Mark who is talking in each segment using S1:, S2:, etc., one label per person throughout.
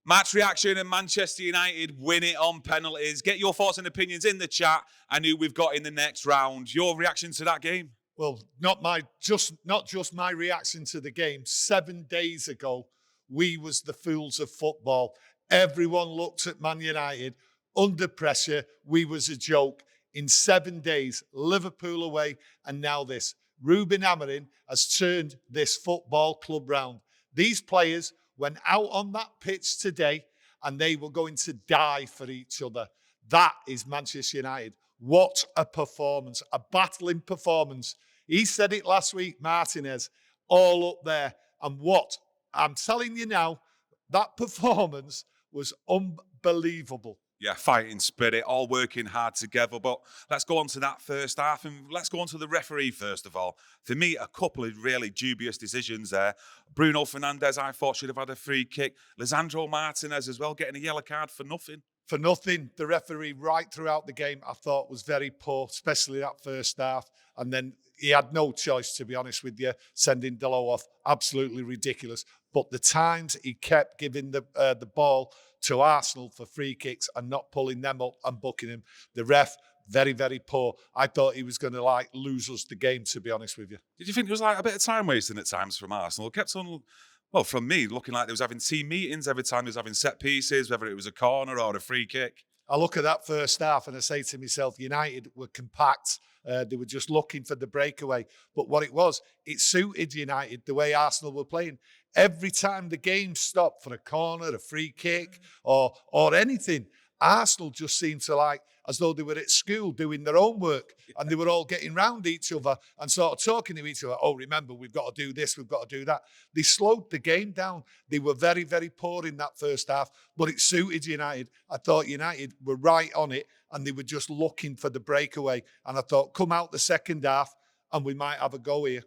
S1: Match reaction and Manchester United win it on penalties. Get your thoughts and opinions in the chat and who we've got in the next round. Your reaction to that game?
S2: Well, not just my reaction to the game. 7 days ago, we was the fools of football. Everyone looked at Man United under pressure. We was a joke. In 7 days, Liverpool away, and now this. Ruben Amorim has turned this football club round. These players went out on that pitch today and they were going to die for each other. That is Manchester United. What a performance, a battling performance. He said it last week, Martinez, all up there. And what I'm telling you now, that performance was unbelievable.
S1: Yeah, fighting spirit, all working hard together. But let's go on to that first half and let's go on to the referee first of all. For me, a couple of really dubious decisions there. Bruno Fernandes, I thought, should have had a free kick. Lisandro Martinez as well, getting a yellow card for nothing.
S2: For nothing. The referee right throughout the game, I thought, was very poor, especially that first half. And then he had no choice, to be honest with you, sending Dalot off. Absolutely ridiculous. But the times he kept giving the ball to Arsenal for free kicks and not pulling them up and booking him, the ref, very, very poor. I thought he was going to lose us the game, to be honest with you.
S1: Did you think there was a bit of time wasting at times from Arsenal? It kept on, well, from me, looking like they was having team meetings every time they was having set pieces, whether it was a corner or a free kick.
S2: I look at that first half and I say to myself, United were compact. They were just looking for the breakaway. But what it was, it suited United the way Arsenal were playing. Every time the game stopped for a corner, a free kick, or anything, Arsenal just seemed to as though they were at school doing their own work and they were all getting round each other and sort of talking to each other. Oh, remember, we've got to do this, we've got to do that. They slowed the game down. They were very, very poor in that first half, but it suited United. I thought United were right on it and they were just looking for the breakaway. And I thought, come out the second half and we might have a go here.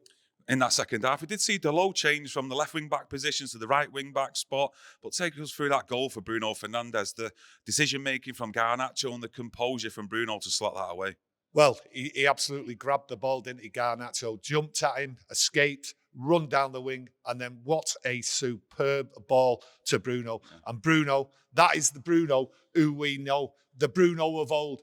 S1: In that second half, we did see Dalot change from the left wing-back positions to the right wing-back spot. But take us through that goal for Bruno Fernandes, the decision-making from Garnacho and the composure from Bruno to slot that away.
S2: Well, he absolutely grabbed the ball, didn't he, Garnacho? Jumped at him, escaped, run down the wing, and then what a superb ball to Bruno. Yeah. And Bruno, that is the Bruno who we know, the Bruno of old.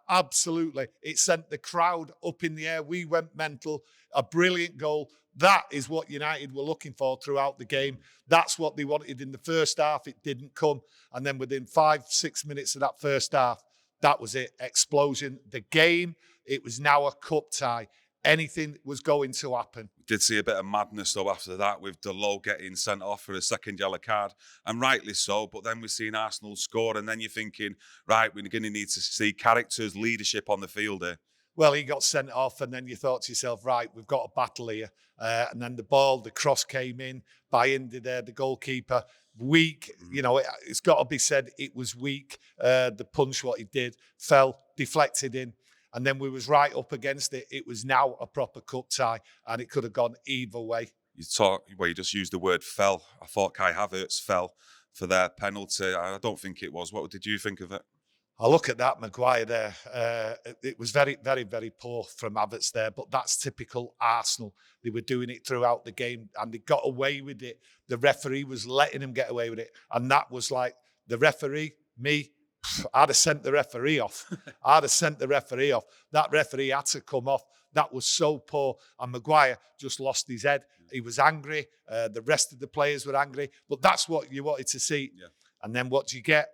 S2: Absolutely. It sent the crowd up in the air. We went mental. A brilliant goal. That is what United were looking for throughout the game. That's what they wanted in the first half. It didn't come. And then within 5-6 minutes of that first half, that was it. Explosion. The game, it was now a cup tie. Anything was going to happen.
S1: Did see a bit of madness though after that with Dalot getting sent off for a second yellow card, and rightly so. But then we've seen Arsenal score, and then you're thinking, right, we're going to need to see characters, leadership on the field here.
S2: Well, he got sent off, and then you thought to yourself, right, we've got a battle here. And then the cross came in. Bayindir there, the goalkeeper, weak. You know, it's got to be said, it was weak. The punch, what he did, fell, deflected in. And then we was right up against it. It was now a proper cup tie, and it could have gone either way.
S1: You just used the word fell. I thought Kai Havertz fell for their penalty. I don't think it was. What did you think of it?
S2: I look at that Maguire there. It was very, very, very poor from Havertz there, but that's typical Arsenal. They were doing it throughout the game, and they got away with it. The referee was letting them get away with it, and that was like the referee, me. I'd have sent the referee off. That referee had to come off. That was so poor. And Maguire just lost his head. He was angry. The rest of the players were angry. But that's what you wanted to see. Yeah. And then what do you get?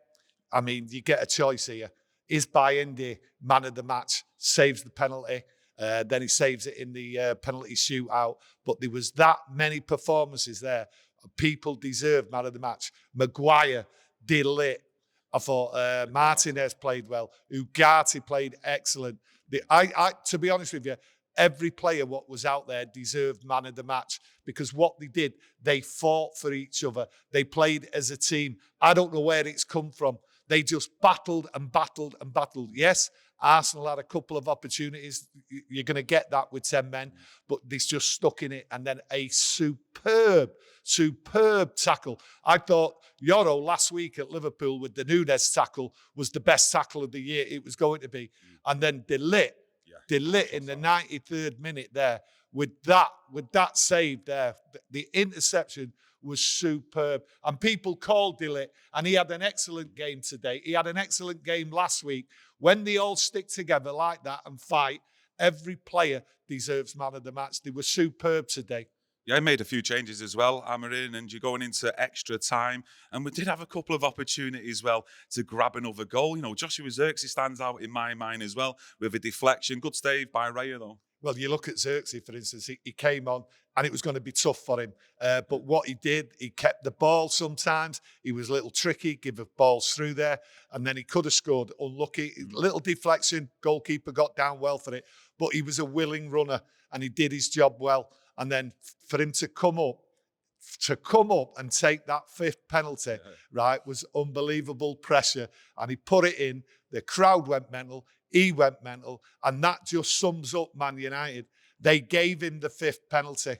S2: I mean, you get a choice here. Is Bayindir man of the match? Saves the penalty. Then he saves it in the penalty shootout. But there was that many performances there. People deserve man of the match. Maguire did lit. I thought Martinez played well. Ugarte played excellent. To be honest with you, every player what was out there deserved man of the match because what they did, they fought for each other. They played as a team. I don't know where it's come from. They just battled and battled and battled. Yes, Arsenal had a couple of opportunities. You're going to get that with 10 men, but they just stuck in it. And then a superb tackle. I thought Yoro last week at Liverpool with the Nunes tackle was the best tackle of the year it was going to be. And then Dalot in the 93rd minute there with that save there. The interception was superb. And people called De Ligt, and he had an excellent game today. He had an excellent game last week. When they all stick together like that and fight, every player deserves man of the match. They were superb today.
S1: Yeah, I made a few changes as well, M.E.N, and you're going into extra time. And we did have a couple of opportunities, well, to grab another goal. You know, Joshua Zirkzee stands out in my mind as well with a deflection. Good save by Raya, though.
S2: Well, you look at Zirkzee, for instance, he came on and it was going to be tough for him. But what he did, he kept the ball sometimes. He was a little tricky, give balls through there. And then he could have scored. Unlucky, little deflection. Goalkeeper got down well for it. But he was a willing runner and he did his job well. And then for him to come up and take that fifth penalty, right, was unbelievable pressure. And he put it in. The crowd went mental. He went mental. And that just sums up Man United. They gave him the fifth penalty.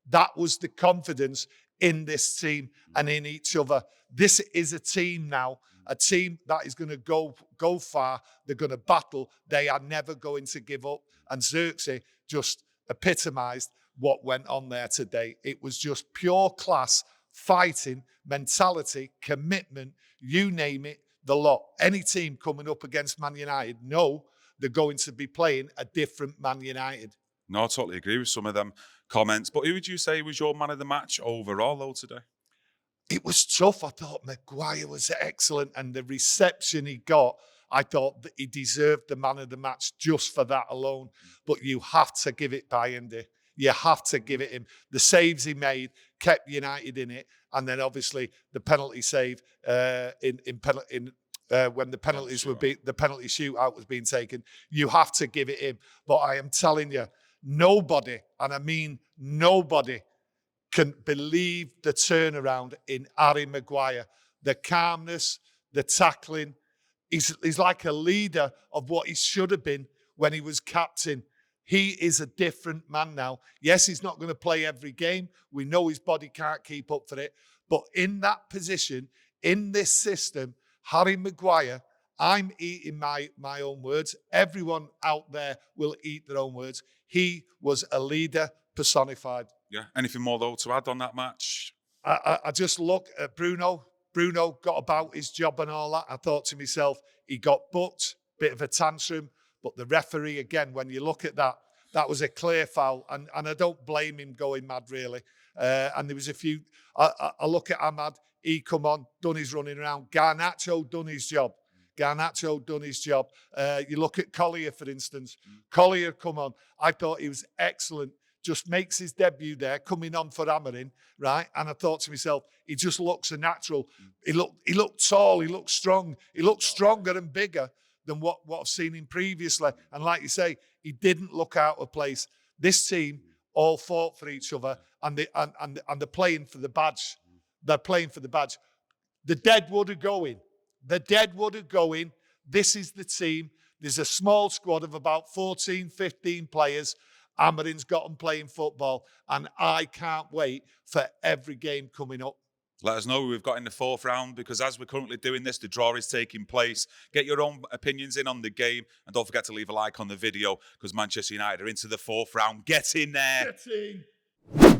S2: That was the confidence in this team and in each other. This is a team now, a team that is going to go far. They're going to battle. They are never going to give up. And Zirkzee just epitomised what went on there today. It was just pure class, fighting, mentality, commitment, you name it, the lot. Any team coming up against Man United know they're going to be playing a different Man United.
S1: No, I totally agree with some of them comments. But who would you say was your man of the match overall, though, today?
S2: It was tough. I thought Maguire was excellent, and the reception he got, I thought that he deserved the man of the match just for that alone. But you have to give it Bayindir. You have to give it him. The saves he made kept United in it, and then obviously the penalty save when the penalties the penalty shootout was being taken. You have to give it him. But I am telling you, nobody, and I mean nobody, can believe the turnaround in Harry Maguire. The calmness, the tackling. He's like a leader of what he should have been when he was captain. He is a different man now. Yes, he's not going to play every game. We know his body can't keep up for it. But in that position, in this system, Harry Maguire, I'm eating my own words. Everyone out there will eat their own words. He was a leader personified.
S1: Yeah. Anything more, though, to add on that match?
S2: I just look at Bruno. Bruno got about his job and all that. I thought to myself, he got booked, bit of a tantrum. But the referee, again, when you look at that, that was a clear foul. And I don't blame him going mad, really. And there was a few. I look at Ahmad. He come on, done his running around. Garnacho done his job. You look at Collier, for instance. Collier come on. I thought he was excellent. Just makes his debut there, coming on for M.E.N, right? And I thought to myself, he just looks a natural. He looked tall. He looked strong. He looked stronger and bigger than what I've seen him previously. And like you say, he didn't look out of place. This team all fought for each other, and they're playing for the badge. They're playing for the badge. The deadwood are going. This is the team. There's a small squad of about 14, 15 players. M.E.N's got them playing football, and I can't wait for every game coming up.
S1: Let us know who we've got in the fourth round, because as we're currently doing this, the draw is taking place. Get your own opinions in on the game, and don't forget to leave a like on the video, because Manchester United are into the fourth round. Get in there.
S2: Get in.